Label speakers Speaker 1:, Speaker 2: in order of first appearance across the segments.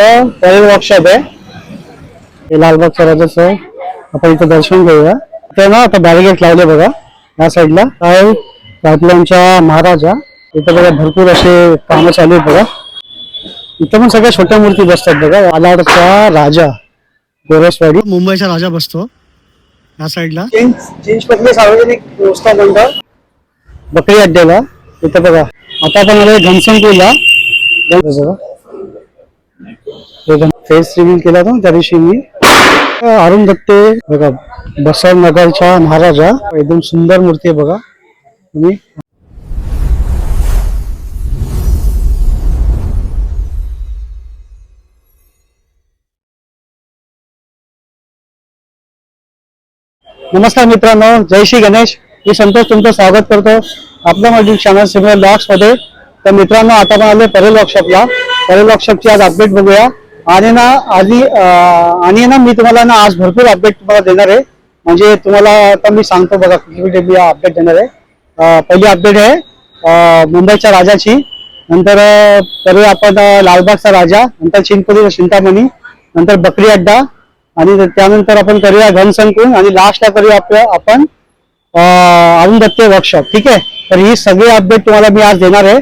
Speaker 1: Parel workshop आहे हे लालबागच्या राजाचं. आपण इथं दर्शन घेऊया. ते ना आता बॅरिगेट लावले बघा या साईडला. काय पाईपलाईनच्या महाराजा इथं बघा भरपूर असे कामं चालू आहेत बघा. इथं पण सगळ्या छोट्या मूर्ती बसतात बघा. मालाडचा राजा गोरसवाडी मुंबईचा राजा बसतो या साईडला. चिंचपतली सार्वजनिक व्यवस्था मंडळ बकरी अड्ड्याला इथं बघा. आता आपण आलोय घनसंकुलला. फेस रिव्हील केला होता त्या दिवशी मी. अरुण दत्ते बघा बसव नगरच्या महाराजा. एकदम सुंदर मूर्ती आहे बघा तुम्ही. नमस्कार मित्रांनो, जय श्री गणेश. मी संतोष तुमचं स्वागत करतो आपल्या मधील चॅनल सिग्नल ब्लॉग्स मध्ये. तर मित्रांनो आता आपण आले परेल वर्कशॉपला. परेल वर्कशॉपची आज अपडेट बघूया. आणि ना मी तुम्हाला ना आज भरपूर अपडेट तुम्हाला देणार आहे. म्हणजे तुम्हाला आता मी सांगतो बघा कुठली मी अपडेट देणार आहे. पहिली अपडेट आहे मुंबईच्या राजाची. नंतर करूया आपण लालबागचा राजा. नंतर चिंतामणी. नंतर बकरी अड्डा. आणि त्यानंतर आपण करूया घनसंकुल. आणि लास्टला करूया आपण अरुण दत्ते वर्कशॉप. ठीक आहे. तर ही सगळी अपडेट तुम्हाला मी आज देणार आहे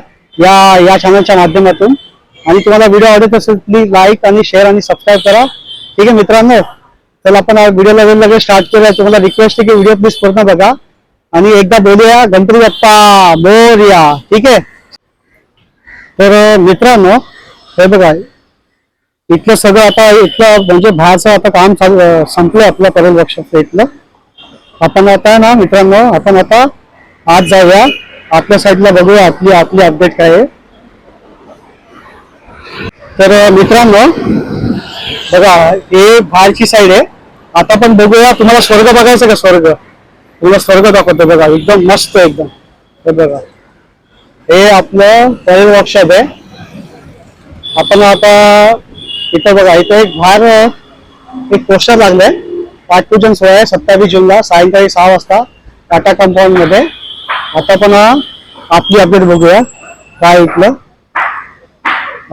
Speaker 1: या चॅनलच्या माध्यमातून. आणि तुम्हाला व्हिडिओ आवडत असेल प्लीज लाईक आणि शेअर आणि सबस्क्राईब करा. ठीक आहे मित्रांनो. तर आपण व्हिडिओला लगेच स्टार्ट करूया. तुम्हाला रिक्वेस्ट आहे की व्हिडिओ प्लीज पूर्ण बघा. आणि एकदा बोलूया गणपती बाप्पा मोरया. ठीक आहे. तर मित्रांनो हे बघा इथलं सगळं आता इथलं म्हणजे बाहेरचं आता काम संपलं आपलं परेल वर्कशॉपचं इथलं. आपण आता ना मित्रांनो आपण आता आज जाऊया आपल्या साईडला बघूया आपली अपडेट काय आहे. तर मित्रांनो बघा हे बाहेरची साईड आहे. आता आपण बघूया. तुम्हाला स्वर्ग बघायचं का? तुम्हाला स्वर्ग दाखवतो बघा. एकदम मस्त एकदम. हे बघा हे आपलं परेल वर्कशॉप आहे. आपण आता इथं बघा इथं एक बाहेर एक पोस्टर लागलंय. पाठपूजन सोहळा आहे 27 जूनला सायंकाळी 6 वाजता टाटा कंपाऊंड मध्ये. आता पण आपली अपडेट बघूया काय इथलं.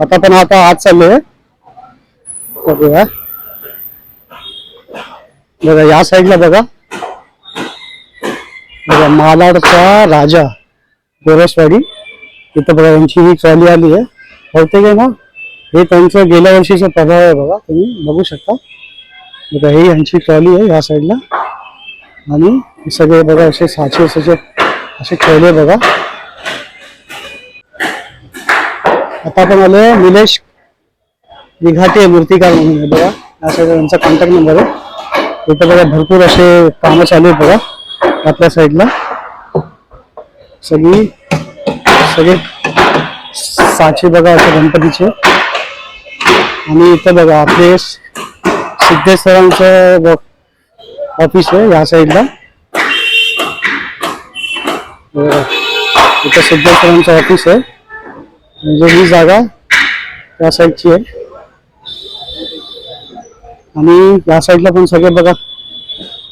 Speaker 1: आता पण आज चाललोय बघूया. बघा या साईडला बघा मालाडचा राजा गोरसवाडी. इथं बघा यांची ही ट्रॉली आली आहे. बहुतेक आहे ना हे त्यांचं गेल्या वर्षीचा प्रभाव आहे बघा. तुम्ही बघू शकता. बघा हे यांची ट्रॉली आहे या साईडला. आणि हे सगळे बघा असे साचे असे ठेवले बघा. आता आपण आलोय निलेश निघाटे मूर्तिकार म्हणून बघा. या साईडला त्यांचा कॉन्टॅक्ट नंबर आहे. इथं बघा भरपूर असे कामं चालू आहेत बघा आपल्या साईडला. सगळे साचे बघा असे गणपतीचे. आणि इथं बघा आपले सिद्धेश्वरांचं ऑफिस आहे या साईडला. इथं सिद्धेश्वरांचं ऑफिस आहे. म्हणजे ही जागा या साईडची आहे. आणि या साईडला पण सगळे बघा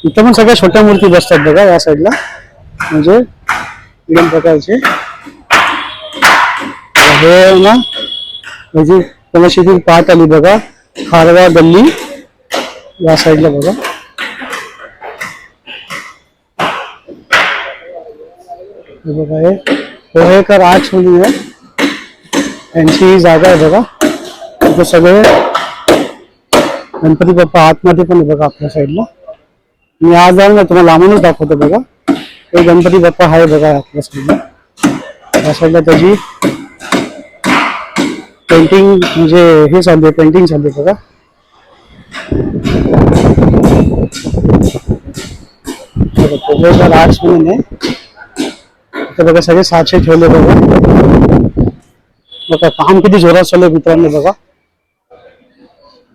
Speaker 1: इथं पण सगळ्या छोट्या मूर्ती बसतात बघा या साईडला. म्हणजे मिडियम प्रकारचे हे ना म्हणजे कलशीतील पाठ आली बघा. खारवा गल्ली या साईडला बघा. हे बघा हे पोहेकर आर्ट्स म्हणून आहे. यांची जागा आहे बघा. इथे सगळे गणपती बाप्पा आतमध्ये पण आहे बघा आपल्या साईडला. मी आज जाऊन तुम्हाला लांबूनच दाखवतो बघा. हे गणपती बाप्पा आहे बघा आपल्या साईडला. या साईडला त्याची पेंटिंग म्हणजे हे चालू आहे. पेंटिंग चालू आहे बघा. आर्ट्स म्हणून आहे. तर बघा सगळे साचे ठेवले बघा. बघा काम किती जोरात चालू आहे मित्रांनो.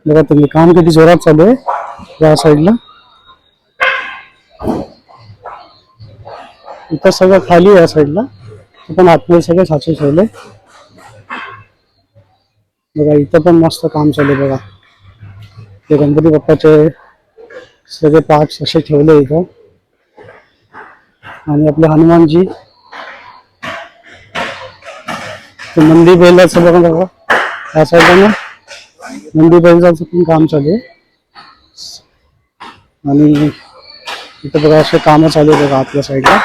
Speaker 1: बघा तुम्ही काम किती जोरात चालू आहे या साईडला. इथं सगळं खाली या साईडला. पण आतमध्ये सगळे साचे ठेवले बघा. इथं पण मस्त काम चालू आहे बघा. ते गणपती बाप्पाचे सगळे पार्ट्स असे ठेवले इथं. आणि आपले हनुमानजी ते मंदिर बेलाचं बघा या साईडला नंदी बैलाचं पण काम चालू आहे आणि इथं बघा असे कामं चालू आहे बघा आतल्या साईडला.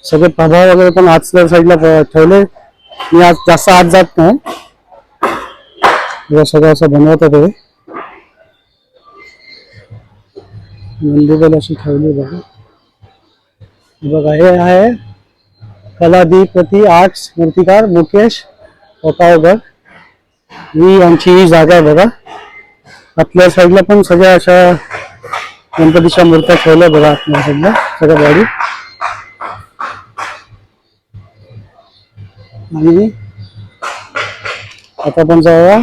Speaker 1: सगळे प्रभाव वगैरे पण आतल्या साईडला ठेवले. मी आज जास्त आत जात नाही. सगळं असं बनवत होते. नंदी बैल अशी ठेवली बघा. बघा हे आहे कलाधिपती आर्ट्स मूर्तिकार मुकेश ओकावकर. ही आमची जागा आहे बघा. आतल्या साईडला पण सगळ्या अशा गणपतीच्या मूर्त्या ठेवल्या बघा. आतल्या साईडला सगळ्या गाडी. आणि आता पण जाऊया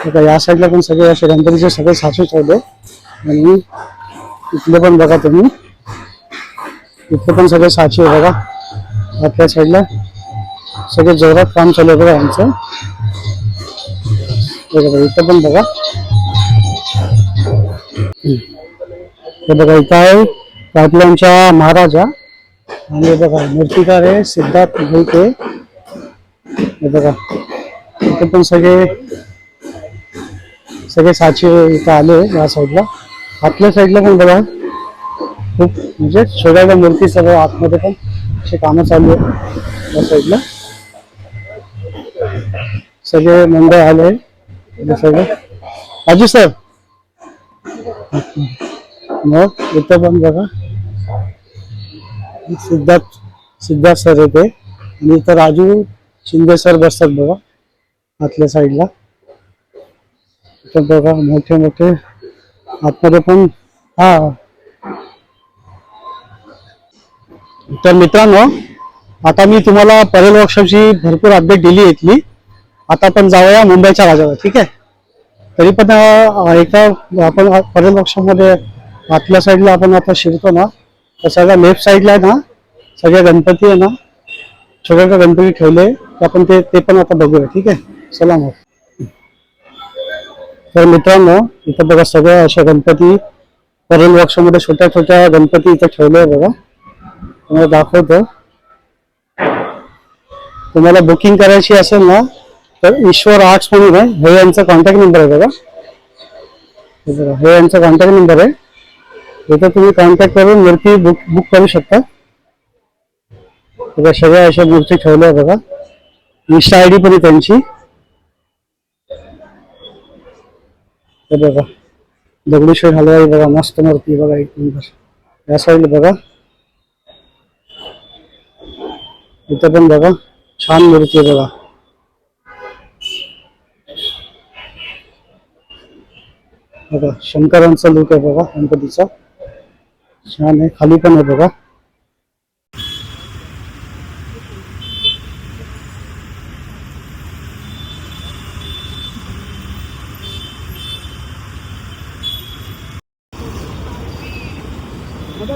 Speaker 1: आता या साईडला पण सगळे असे गणपतीचे सगळे साचू ठेवले. आणि इथले पण बघा तुम्ही, इथले पण सगळे साचे बघा. आतल्या साईडला सगळे जोरात काम चालू आहे बघा आमचं. इथं पण बघा. हे बघा इथं आहे आपल्या आमच्या महाराजा. आणि बघा मूर्तिकार आहे सिद्धार्थ मोहिते. हे बघा इथे पण सगळे साचे इथं आले या साईडला. आतल्या साईडला पण बघा खूप म्हणजे छोट्या मूर्ती सगळं आतमध्ये पण असे कामं चालू आहे या साईडला. सगळे मंडळ आले सगळे. आजी सर मग इथं पण बघा सिद्धार्थ सर येते. आणि इथं राजू शिंदे सर बसतात बघा आतल्या साईडला. इथं बघा मोठे मोठे आतमध्ये पण. हा तर मित्रांनो आता मी तुम्हाला परेल वर्कशॉपची भरपूर अपडेट दिली इथली. आता आपण जाऊया मुंबईच्या राजाला. ठीक आहे. तरी पण एकदा आपण परेल वर्कशॉप मध्ये आतल्या साईडला आपण आता शिरतो ना तर सगळ्या लेफ्ट साईडला आहे ना सगळ्या गणपती आहे ना छोट्या गणपती ठेवले. आपण ते पण आता बघूया. ठीक आहे. चला मग. तर मित्रांनो इथं बघा सगळ्या अशा गणपती परेल वर्कशॉप मध्ये छोट्या छोट्या गणपती इथं ठेवले बघा. तुम्हाला दाखवतो. तुम्हाला बुकिंग करायची असेल ना तर ईश्वर आर्ट्स म्हणून आहे. हे यांचा कॉन्टॅक्ट नंबर आहे बघा. हे यांचा कॉन्टॅक्ट नंबर आहे. इथं तुम्ही कॉन्टॅक्ट करून मूर्ती बुक करू शकता. सगळ्या अशा मूर्ती ठेवल्या बघा. इंस्टा आयडी पण आहे त्यांची. हे बघा दगडूशेठ हलवाई बघा मस्त मूर्ती बघा एक नंबर. या साईडला बघा इथं पण बघा छान मूर्ती आहे बघा. बघा शंकरांचा लुक आहे बघा गणपतीचा छान आहे. खाली पण आहे बघा.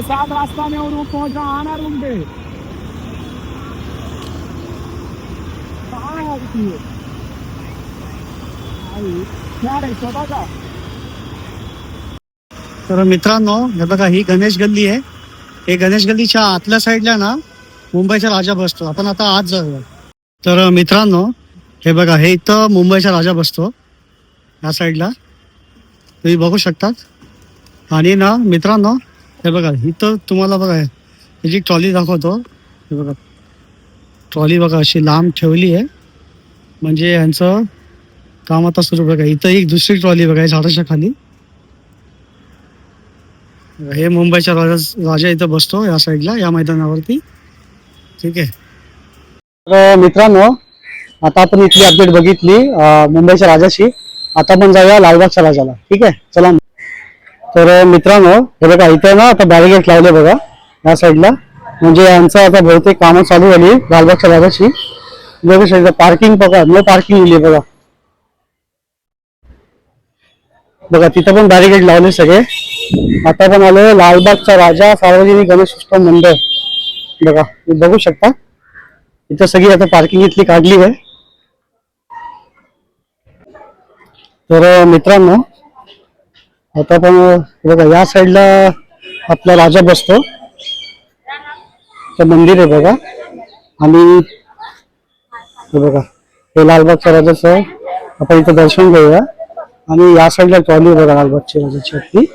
Speaker 2: सात रास्ता में और वो पहुंच रहा आना रूम पे छोटा.
Speaker 1: तर मित्रांनो हे बघा ही गणेश गल्ली आहे. हे गणेश गल्लीच्या आतल्या साईडला ना मुंबईचा राजा बसतो. आपण आता आत जाऊया. तर मित्रांनो हे बघा हे इथं मुंबईचा राजा बसतो या साईडला तुम्ही बघू शकतात. आणि ना मित्रांनो हे बघा इथं तुम्हाला बघा त्याची ट्रॉली दाखवतो. हे बघा ट्रॉली बघा अशी लांब ठेवली आहे म्हणजे यांचं काम आता सुरू. बघा इथं एक दुसरी ट्रॉली बघा झाडाच्या खाली. हे मुंबईचा राजा इथं बसतो या साईडला या मैदानावरती. ठीक आहे. तर मित्रांनो आता आपण इथली अपडेट बघितली मुंबईच्या राजाची. आता पण जाऊया लालबागच्या राजाला. ठीक आहे चला. तर मित्रांनो हे बघा इथं ना आता बॅरिगेट लावले बघा या साईडला. म्हणजे यांचं आता बहुतेक कामं चालू झाली लालबागच्या राजाची. बघू शकता पार्किंग बघा नो पार्किंग लिहिली बघा. बघा तिथं पण बॅरिगेट लावले सगळे. आता पण आलोय लालबागचा राजा सार्वजनिक गणेश उत्सव मंडळ. बघा तुम्ही बघू शकता इथं सगळी आता पार्किंग इथली काढली आहे. तर मित्रांनो आता पण बघा या साईडला आपला राजा बसतो. तर मंदिर आहे बघा. आणि हे बघा हे लालबागच्या राजाचं आपण इथं दर्शन घेऊया. आणि या साईडला ट्रॉली बघा लालबागची राजाची आपली.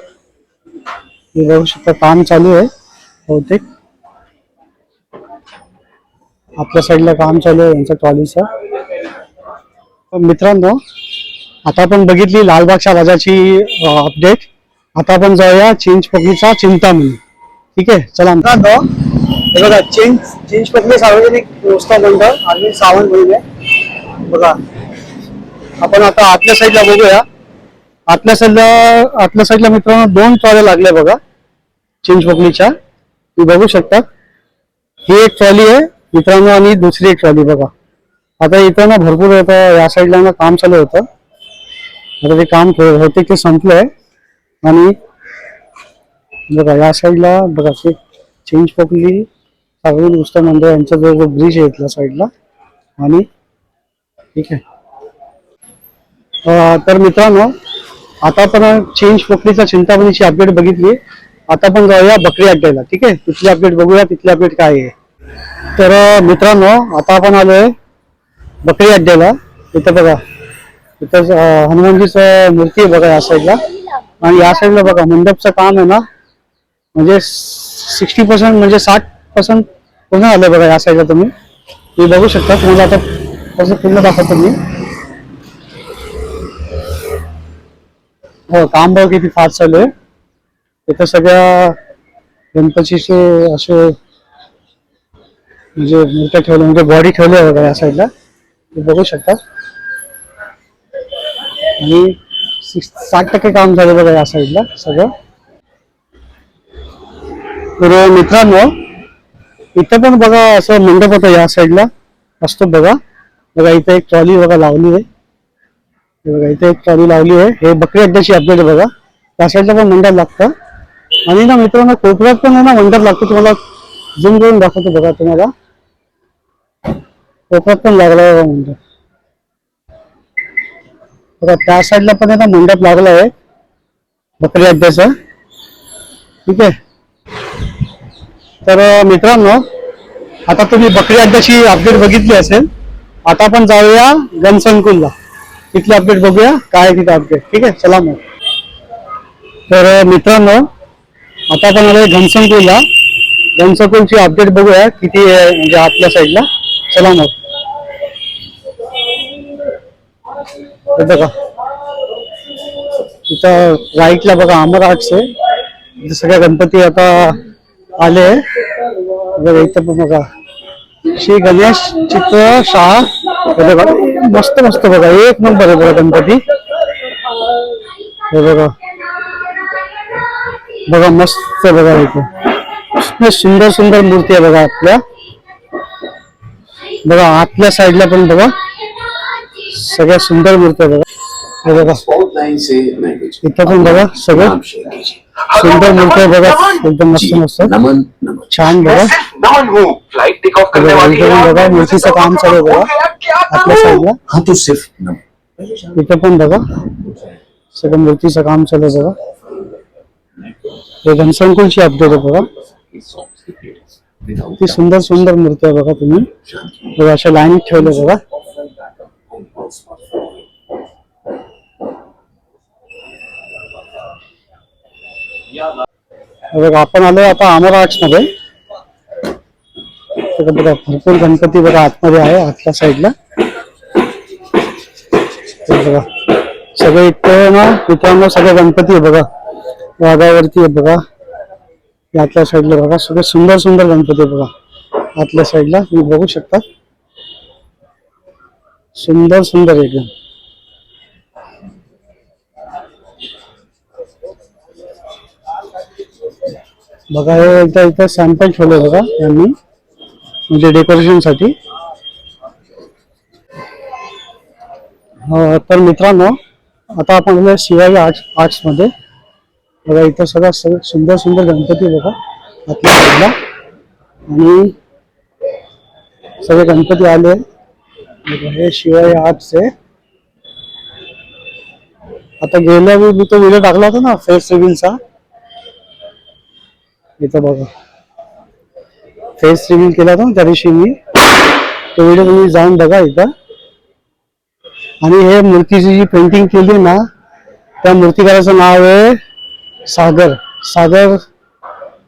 Speaker 1: हे बघू शकता काम चालू आहे बहुतेक. आपल्या साईडला काम चालू आहे यांच्या ट्रॉलीचं. मित्रांनो आता आपण बघितली लालबागच्या राजाची अपडेट. आता आपण जाऊया चिंचपोकलीचा चिंतामणी. ठीक आहे चला मित्रांनो. हे बघा चिंचपोकली सार्वजनिक व्यवस्था मंडळ आणि सावंत बहिणी बघा. आपण आता आतल्या साईडला बघूया. आतल्या साईडला मित्रांनो 2 ट्रॉल्या लागल्या बघा चिंचपोकलीच्या. तुम्ही बघू शकता. ही एक ट्रॉली आहे मित्रांनो आणि दुसरी एक ट्रॉली बघा. आता इथं ना भरपूर होतं या साईडला ना काम चालू होतं. आता ते काम होते ते संपलंय. आणि बघा या साईडला बघा ते चिंचपोकली सार्वजनिक व्यवस्था मंडळ यांचा जो ब्रिज आहे इथल्या साईडला. आणि ठीक आहे. तर मित्रांनो आता आपण चिंचपोकलीचा चिंतामणीची अपडेट बघितली. आता आपण जाऊया बकरी अड्ड्याला. ठीक आहे तिथली अपडेट बघूया तिथली अपडेट काय आहे. तर मित्रांनो आता आपण आलोय बकरी अड्ड्याला. इथं बघा इथं हनुमानजीचं मूर्ती आहे बघा या साईडला. आणि या साईडला बघा मंडपचं काम आहे ना म्हणजे 60% म्हणजे 60% पूर्ण आलं बघा या साईडला. तुम्ही बघू शकता. तुम्हाला आता कसं पूर्ण दाखवतो मी. हो काम बघ किती फास्ट चालू आहे. इथं सगळ्या गणपतीचे असे म्हणजे मूर्त्या ठेवल्या म्हणजे बॉडी ठेवली आहे बघा या साईडला. तुम्ही बघू शकता. आणि 60% काम झालं बघा या साईडला सगळं. तर मित्रांनो इथं पण बघा असं मंडप होतं या साईडला असतो बघा. बघा इथे एक ट्रॉली बघा लावली आहे. बघा इथे एक ट्रॉली लावली आहे. हे बकरी अड्ड्याची अपडेट बघा. त्या साईडला पण मंडप लागतं. आणि ना मित्रांनो कोपऱ्यात पण आहे ना मंडप लागतो. तुम्हाला झूम करून दाखवतो बघा. तुम्हाला कोपऱ्यात पण लागला आहे मंडप बघा. त्या साईडला पण आहे ना मंडप लागला आहे बकरी अड्ड्याचा. ठीक आहे. तर मित्रांनो आता तुम्ही बकरी अड्ड्याची अपडेट बघितली असेल. आता आपण जाऊया गणसंकुलला. तिथली अपडेट बघूया काय आहे तिथे अपडेट. ठीक आहे चला मग. तर मित्रांनो आता आपण आलोय घनसंकुलला. घनसंकुलची अपडेट बघूया किती आहे म्हणजे आतल्या साईडला. चला मग. बघा इथं राईटला बघा अमर आर्ट्स आहे. इथे सगळ्या गणपती आता आले. बघा इथं पण बघा श्री गणेश चित्र शाळा. बघा मस्त मस्त बघा एक नंबर आहे बघा गणपती. हे बघा बघा मस्त बघा इथं सुंदर सुंदर मूर्ती आहे बघा आपल्या. बघा आतल्या साईडला पण बघा सगळ्या सुंदर मूर्ती आहे बघा. हे बघा इथं पण बघा सगळं सुंदर मूर्ती आहे बघा. एकदम मस्त मस्त छान बघा. बघा मूर्तीचं काम चालू आहे बघा आपल्या साईडला. इथं पण बघा सगळं मूर्तीचं काम चालू आहे बघा. हे घनसंकुलची अपडेट आहे बघा. ती सुंदर सुंदर मूर्ती आहे बघा. तुम्ही बघा अशा लाईन ठेवले बघा. बघा आपण आलोय आता अमर आर्ट्स मध्ये. बघा भरपूर गणपती बघा आतमध्ये आहे आतल्या साईडला. बघा सगळे इथं ना मित्रांनो सगळे गणपती आहे बघा वाघावरती आहे बघा. आतल्या साईडला बघा सगळे सुंदर सुंदर गणपती आहे बघा आतल्या साईडला. तुम्ही बघू शकता सुंदर सुंदर एकदम. बघा हे एकदा इथं सॅम्पल ठेवले बघा यांनी म्हणजे डेकोरेशन साठी. तर मित्रांनो आता आपण शिवाजी आर्ट्स मध्ये बघा इथं सगळं सुंदर सुंदर गणपती बघा आतल्या साईडला. आणि सगळे गणपती आले बघा. हे शिवाजी आर्ट्स आहे. आता गेल्या वेळी मी तो व्हिडिओ टाकला होता ना फेस रिव्हीलचा. इथं बघा फेस रिव्हील केला होता ना त्या दिवशी मी. तो व्हिडिओ तुम्ही जाऊन बघा इथं. आणि हे मूर्तीची जी पेंटिंग केली ना त्या मूर्तिकाराचं नाव आहे सागर. सागर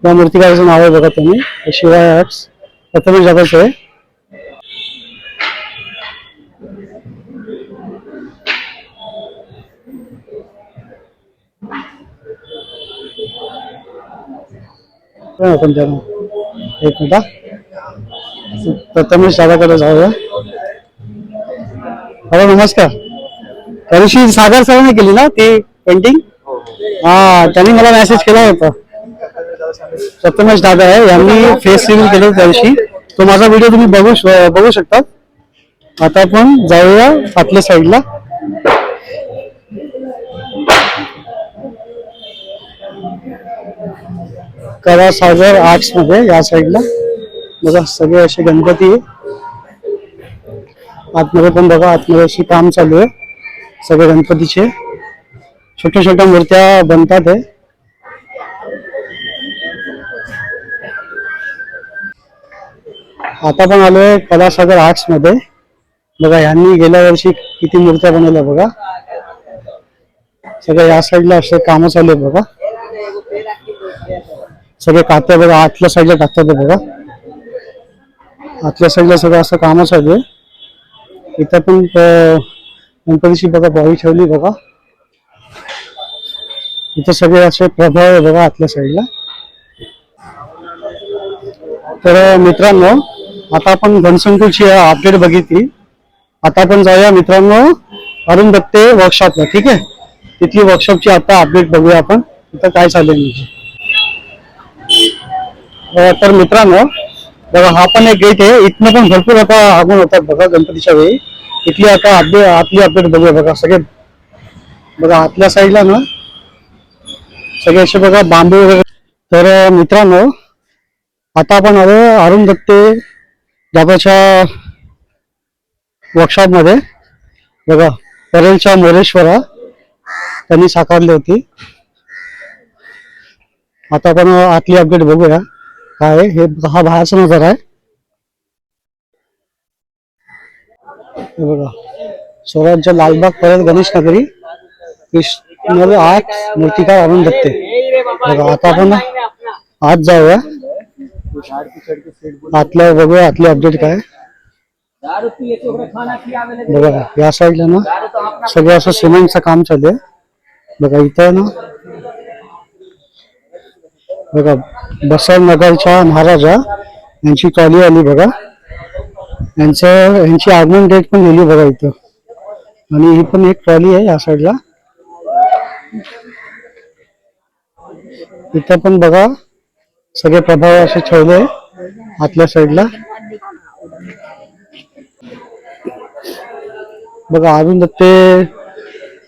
Speaker 1: या मूर्तिकाराचं नाव आहे बघा तुम्ही. शिवाय आर्ट्स प्रथमेश दादाच आहे. आपण त्याला एक मिनिट प्रथमेश दादाकडे जाऊया. हॅलो नमस्कार. त्या दिवशी सागर सरांनी केली ना ती पेंटिंग? हा त्यांनी मला मेसेज केला होता. प्रथमेश दादा आहे यांनी फेस रिव्हील केलं त्या दिवशी. तो माझा व्हिडिओ तुम्ही बघू शकता. आता आपण जाऊया आतल्या साईडला. कला सागर आर्ट्स मध्ये या साईडला बघा सगळे असे गणपती आहे. आतमध्ये पण बघा आतमध्ये अशी काम चालू आहे. सगळे गणपतीचे छोट्या छोट्या मूर्त्या बनतात आहे. आता पण आलोय कलासागर आर्ट्स मध्ये. बघा ह्यांनी गेल्या वर्षी किती मूर्त्या बनवल्या बघा. सगळं या साईडला असे काम चालू आहेत बघा. सगळे कात्या बघा आतल्या साईडला टाकतात बघा. आतल्या साईडला सगळं असं काम चालू आहे. इथं पण गणपतीची बघा बॉडी ठेवली बघा. इथे सगळे असे प्रभाव आहे बघा आतल्या साईडला. तर मित्रांनो आता आपण घनसंकुलची अपडेट बघितली. आता आपण जाऊया मित्रांनो अरुण दत्ते वर्कशॉपला. ठीक आहे. तिथली वर्कशॉपची आता अपडेट बघूया आपण तिथं काय चाललंय म्हणजे. तर मित्रांनो बघा हा पण एक गेट आहे. इथनं पण भरपूर आता आगमन होतात बघा गणपतीच्या वेळी. इथली आता आतली अपडेट बघूया बघा. सगळे बघा आतल्या साईडला ना सगळे असे बघा बांबू वगैरे. तर मित्रांनो आता आपण आलो अरुण दत्ते दादाच्या वर्कशॉप मध्ये. बघा परेलच्या मोरेश्वरा त्यांनी साकारली होती. आता आपण आतली अपडेट बघूया काय आहे. हे हा बाहेरचा नजारा आहे. हे बघा स्वराज्य लालबाग परेल गणेश नगरी कृष्ण आर्ट मूर्तिकार अरुण दत्ते. बघा आता आपण आत जाऊया. आतल्या बघूया आतली अपडेट काय. बघा या साईडला ना सगळं असं सिमेंटचं काम चालू आहे बघा. इथं ना बघा बसव नगरच्या महाराजा यांची ट्रॉली आली बघा. यांची आगमन डेट पण लिहिली बघा इथं. आणि ही पण एक ट्रॉली आहे या साईडला. इथं पण बघा सगळे प्रभाव असे ठेवले आतल्या साईडला. बघा अरुण दत्ते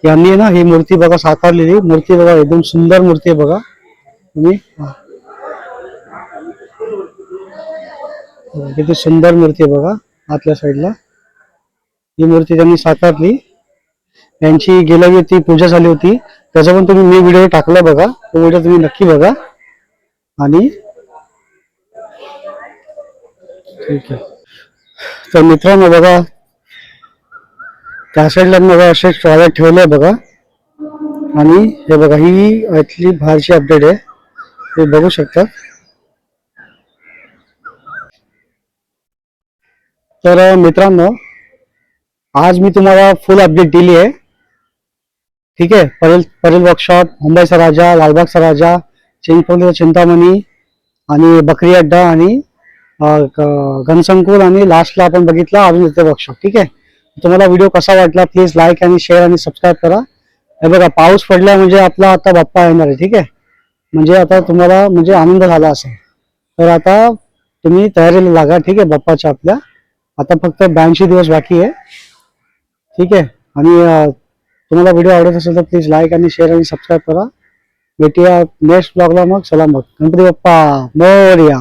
Speaker 1: यांनी ना ही मूर्ती बघा साकारलेली मूर्ती बघा. एकदम सुंदर मूर्ती आहे बघा तुम्ही. किती सुंदर मूर्ती आहे बघा आतल्या साईडला. ही मूर्ती त्यांनी साकारली. यांची गेल्या वेळी ती पूजा झाली होती त्याचा पण तुम्ही मी व्हिडिओ टाकला बघा. तो व्हिडिओ तुम्ही नक्की बघा. आणि ठीक आहे. तर मित्रांनो बघा त्या साईडला बघा असे टॉयलेट ठेवले बघा. आणि हे बघा ही इथली बाहेरची अपडेट आहे. हे बघू शकता. तर मित्रांनो आज मी तुम्हाला फुल अपडेट दिली आहे. ठीक आहे. परेल वर्कशॉप, मुंबईचा राजा, लालबागचा राजा, चिंचपोलीचा चिंतामणी आणि बकरी अड्डा आणि घनसंकुल आणि लास्टला आपण बघितला अरुण दत्ते वर्कशॉप. ठीक आहे. तुम्हाला व्हिडिओ कसा वाटला प्लीज लाईक आणि शेअर आणि सबस्क्राईब करा. हे बघा पाऊस पडला म्हणजे आपला आता बाप्पा येणार आहे. ठीक आहे. म्हणजे आता तुम्हाला म्हणजे आनंद झाला असेल. तर आता तुम्ही तयारीला लागा. ठीक आहे. बाप्पाच्या आपल्या आता फक्त 82 दिवस बाकी आहे. ठीक आहे. आणि तुम्हाला व्हिडिओ आवडत असेल तर प्लीज लाईक आणि शेअर आणि सबस्क्राईब करा. भेटूया नेक्स्ट ब्लॉगला. मग चला मग गणपती बाप्पा मोरया.